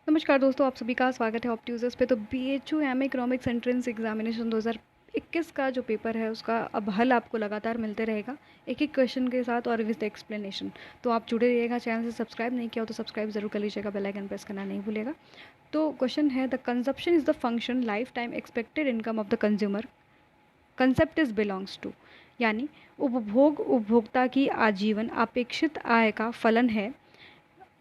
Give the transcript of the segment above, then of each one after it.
नमस्कार दोस्तों, आप सभी का स्वागत है ऑप्ट्यूजर्स पे। तो BHU M economics entrance examination 2021 का जो पेपर है उसका अब हल आपको लगातार मिलते रहेगा एक एक क्वेश्चन के साथ और विद एक्सप्लेनेशन। तो आप जुड़े रहिएगा। चैनल से सब्सक्राइब नहीं किया हो तो सब्सक्राइब जरूर कर लीजिएगा, बेल आइकन प्रेस करना नहीं भूलेगा। तो क्वेश्चन है, the consumption is the function life time expected income of the consumer concept is belongs to. यानी उपभोक्ता की आजीवन अपेक्षित आय का फलन है,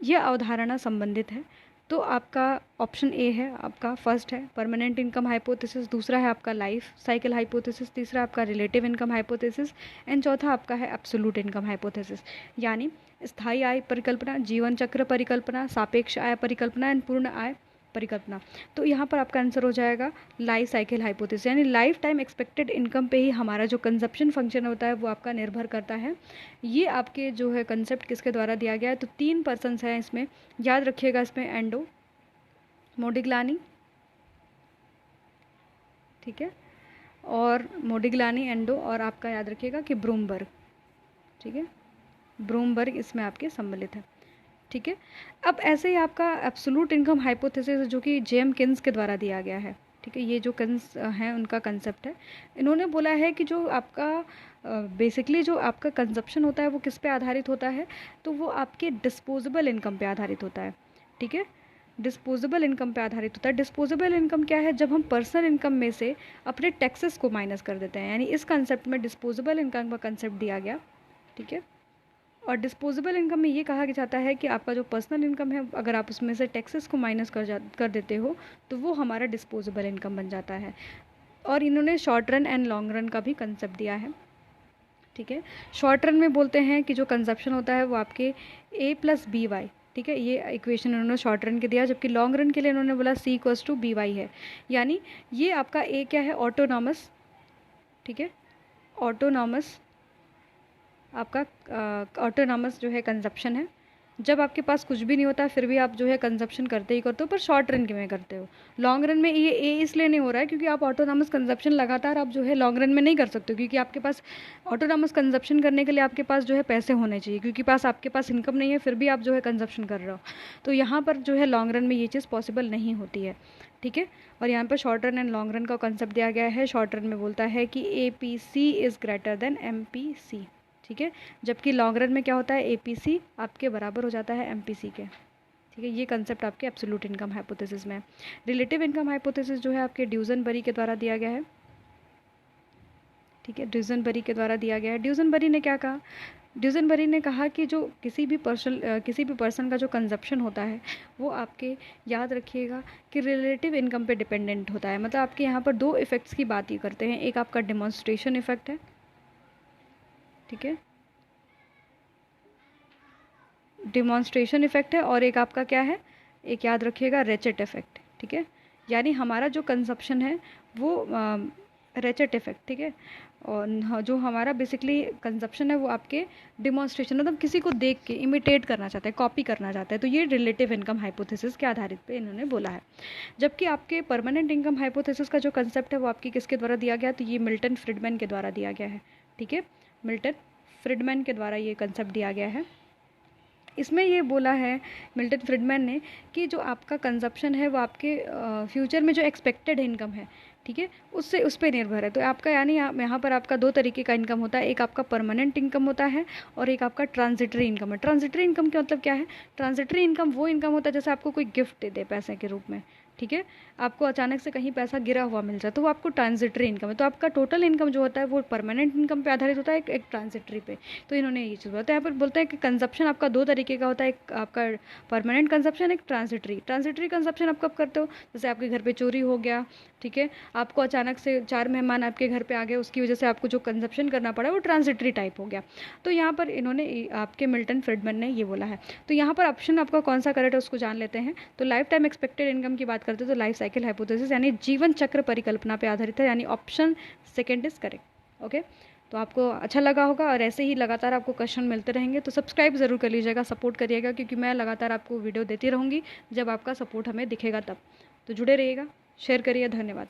यह अवधारणा संबंधित है। तो आपका ऑप्शन ए है, आपका फर्स्ट है परमानेंट इनकम हाइपोथेसिस, दूसरा है आपका लाइफ साइकिल हाइपोथेसिस, तीसरा आपका रिलेटिव इनकम हाइपोथेसिस एंड चौथा आपका है एब्सोल्यूट इनकम हाइपोथेसिस। यानी स्थायी आय परिकल्पना, जीवन चक्र परिकल्पना, सापेक्ष आय परिकल्पना एंड पूर्ण आय परिकल्पना। तो यहाँ पर आपका आंसर हो जाएगा लाइफ साइकिल हाइपोथेसिस। यानी लाइफ टाइम एक्सपेक्टेड इनकम पे ही हमारा जो कंजप्शन फंक्शन होता है वो आपका निर्भर करता है। ये आपके जो है कंसेप्ट किसके द्वारा दिया गया है, तो 3 पर्सन्स हैं इसमें, याद रखिएगा। इसमें एंडो, मोडिग्लानी, ठीक है, और मोडिग्लानी, एंडो और आपका याद रखिएगा कि ब्रूमबर्ग, ठीक है, ब्रूमबर्ग इसमें आपके सम्मिलित है। ठीक है, अब ऐसे ही आपका एब्सोल्यूट इनकम हाइपोथेसिस जो कि जेम किन्स के द्वारा दिया गया है। ठीक है, ये जो किन्स हैं उनका कंसेप्ट है। इन्होंने बोला है कि जो आपका बेसिकली जो आपका कंजप्शन होता है वो किस पे आधारित होता है, तो वो आपके डिस्पोजेबल इनकम पे आधारित होता है। ठीक है, डिस्पोजेबल इनकम पे आधारित होता है। डिस्पोजेबल इनकम क्या है, जब हम पर्सनल इनकम में से अपने टैक्सेस को माइनस कर देते हैं, यानी इस कंसेप्ट में डिस्पोजेबल इनकम का कंसेप्ट दिया गया। ठीक है, और डिस्पोजेबल इनकम में ये कहा जाता है कि आपका जो पर्सनल इनकम है, अगर आप उसमें से टैक्सेस को माइनस कर देते हो तो वो हमारा डिस्पोजेबल इनकम बन जाता है। और इन्होंने short run and long run का भी कंसेप्ट दिया है। ठीक है, शॉर्ट रन में बोलते हैं कि जो कंजप्शन होता है वो आपके A+BY, ठीक है, ये इक्वेशन उन्होंने शॉर्ट रन के दिया, जबकि लॉन्ग रन के लिए उन्होंने बोला C=BY है। यानी ये आपका ए क्या है, ऑटोनॉमस। ठीक है, ऑटोनॉमस आपका ऑटोनॉमस जो है कंजप्शन है। जब आपके पास कुछ भी नहीं होता फिर भी आप जो है कंजप्शन करते ही करते हो, पर शॉर्ट रन के में करते हो। लॉन्ग रन में ये ए इसलिए नहीं हो रहा है क्योंकि आप ऑटोनॉमस कंजप्शन लगातार आप जो है लॉन्ग रन में नहीं कर सकते हो, क्योंकि आपके पास ऑटोनॉमस कंजप्शन करने के लिए आपके पास जो है पैसे होने चाहिए, क्योंकि आपके पास इनकम नहीं है फिर भी आप जो है कंजप्शन कर रहे हो। तो यहाँ पर जो है लॉन्ग रन में ये चीज़ पॉसिबल नहीं होती है। ठीक है, और यहाँ पर short run and long run का कंसेप्ट दिया गया है। शॉर्ट रन में बोलता है कि APC is greater than MPC। ठीक है, जबकि लॉन्ग रन में क्या होता है, APC आपके बराबर हो जाता है MPC के। ठीक है, ये कंसेप्ट आपके एब्सोल्यूट इनकम हाइपोथेसिस में है। रिलेटिव इनकम हाइपोथेसिस जो है आपके ड्यूजनबरी के द्वारा दिया गया है। ठीक है, ड्यूजनबरी के द्वारा दिया गया है। ड्यूजनबरी ने क्या कहा, ड्यूजनबरी ने कहा कि जो किसी भी पर्सन का जो कंजप्शन होता है वो आपके, याद रखिएगा कि रिलेटिव इनकम पे डिपेंडेंट होता है। मतलब आपके यहाँ पर 2 इफ़ेक्ट्स की बात ही करते हैं, एक आपका डेमोन्स्ट्रेशन इफेक्ट है। ठीक है, डिमॉन्स्ट्रेशन इफेक्ट है, और एक आपका क्या है, एक याद रखिएगा रेचेट इफेक्ट। ठीक है, यानी हमारा जो कंजप्शन है वो रेचेट इफेक्ट। ठीक है, और जो हमारा बेसिकली कंजप्शन है वो आपके डिमॉन्स्ट्रेशन, मतलब किसी को देख के इमिटेट करना चाहता है, कॉपी करना चाहता है, तो ये रिलेटिव इनकम हाइपोथेसिस के आधारित पे इन्होंने बोला है। जबकि आपके परमानेंट इनकम हाइपोथेसिस का जो कंसेप्ट है वो आपकी किसके द्वारा दिया गया, तो ये मिल्टन फ्रीडमैन के द्वारा दिया गया है। ठीक है, मिल्टन फ्रीडमैन के द्वारा ये कंसेप्ट दिया गया है। इसमें ये बोला है मिल्टन फ्रीडमैन ने कि जो आपका कंजप्शन है वो आपके फ्यूचर में जो एक्सपेक्टेड इनकम है, ठीक है, उससे उस पर निर्भर है। तो आपका यानी यहाँ पर आपका 2 तरीके का इनकम होता है, एक आपका परमानेंट इनकम होता है और एक आपका ट्रांजिटरी इनकम है। ट्रांजिटरी इनकम का मतलब क्या है, ट्रांजिटरी इनकम वो इनकम होता है जैसे आपको कोई गिफ्ट दे दे पैसे के रूप में। ठीक है, आपको अचानक से कहीं पैसा गिरा हुआ मिल जाए तो वो आपको ट्रांजिटरी इनकम है। तो आपका टोटल इनकम जो होता है वो परमानेंट इनकम पे आधारित होता है, एक ट्रांजिटरी पे। तो इन्होंने ये चीज़ बोला। तो यहाँ पर बोलते हैं कि कंजप्शन आपका 2 तरीके का होता है, एक आपका परमानेंट कंजप्शन, एक ट्रांजिटरी। ट्रांजिटरी कंजप्शन आप कब करते हो, जैसे आपके घर पे चोरी हो गया, ठीक है, आपको अचानक से 4 मेहमान आपके घर पे आ गए, उसकी वजह से आपको जो कंजप्शन करना पड़ा वो ट्रांजिटरी टाइप हो गया। तो यहाँ पर इन्होंने आपके मिल्टन फ्रीडमैन ने ये बोला है। तो यहाँ पर ऑप्शन आपका कौन सा करेक्ट है उसको जान लेते हैं। तो लाइफ टाइम एक्सपेक्टेड इनकम की बात करते हैं तो लाइफ साइकिल हाइपोथेसिस यानी जीवन चक्र परिकल्पना पे आधारित है, यानी option second is correct. Okay, तो आपको अच्छा लगा होगा और ऐसे ही लगातार आपको क्वेश्चन मिलते रहेंगे, तो सब्सक्राइब ज़रूर कर लीजिएगा, सपोर्ट करिएगा, क्योंकि मैं लगातार आपको वीडियो देती रहूँगी जब आपका सपोर्ट हमें दिखेगा तब। तो जुड़े रहिएगा, शेयर करिए, धन्यवाद।